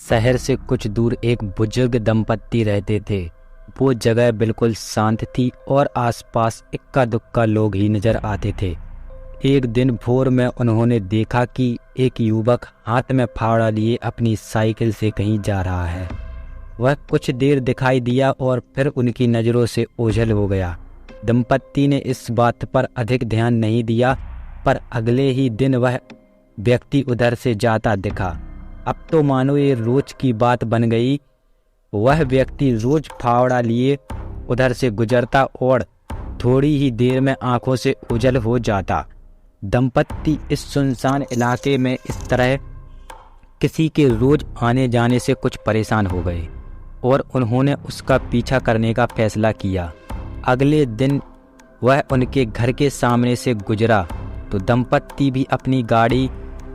शहर से कुछ दूर एक बुजुर्ग दंपत्ति रहते थे। वो जगह बिल्कुल शांत थी और आसपास इक्का दुक्का लोग ही नजर आते थे। एक दिन भोर में उन्होंने देखा कि एक युवक हाथ में फावड़ा लिए अपनी साइकिल से कहीं जा रहा है। वह कुछ देर दिखाई दिया और फिर उनकी नज़रों से ओझल हो गया। दंपत्ति ने इस बात पर अधिक ध्यान नहीं दिया, पर अगले ही दिन वह व्यक्ति उधर से जाता दिखा। अब तो मानो ये रोज की बात बन गई। वह व्यक्ति रोज फावड़ा लिए उधर से गुजरता और थोड़ी ही देर में आंखों से ओझल हो जाता। दंपत्ति इस सुनसान इलाके में इस तरह किसी के रोज आने जाने से कुछ परेशान हो गए और उन्होंने उसका पीछा करने का फैसला किया। अगले दिन वह उनके घर के सामने से गुजरा तो दंपत्ति भी अपनी गाड़ी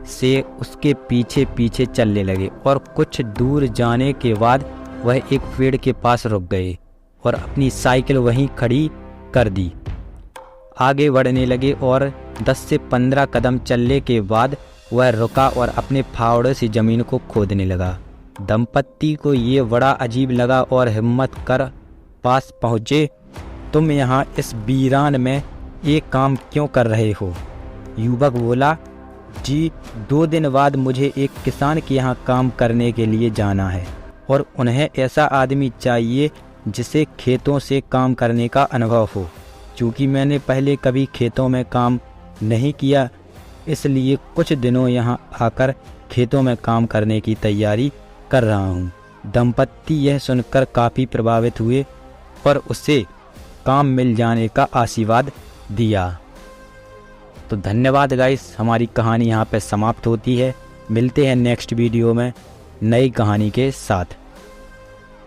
से उसके पीछे पीछे चलने लगे और कुछ दूर जाने के बाद वह एक पेड़ के पास रुक गए और अपनी साइकिल वहीं खड़ी कर दी। आगे बढ़ने लगे और 10 से 15 कदम चलने के बाद वह रुका और अपने फावड़े से ज़मीन को खोदने लगा। दंपत्ति को ये बड़ा अजीब लगा और हिम्मत कर पास पहुँचे। तुम यहाँ इस वीरान में ये काम क्यों कर रहे हो? युवक बोला, जी 2 दिन बाद मुझे एक किसान के यहाँ काम करने के लिए जाना है और उन्हें ऐसा आदमी चाहिए जिसे खेतों से काम करने का अनुभव हो। क्योंकि मैंने पहले कभी खेतों में काम नहीं किया, इसलिए कुछ दिनों यहाँ आकर खेतों में काम करने की तैयारी कर रहा हूँ। दंपत्ति यह सुनकर काफ़ी प्रभावित हुए और उसे काम मिल जाने का आशीर्वाद दिया। तो धन्यवाद गाइस, हमारी कहानी यहाँ पे समाप्त होती है। मिलते हैं नेक्स्ट वीडियो में नई कहानी के साथ।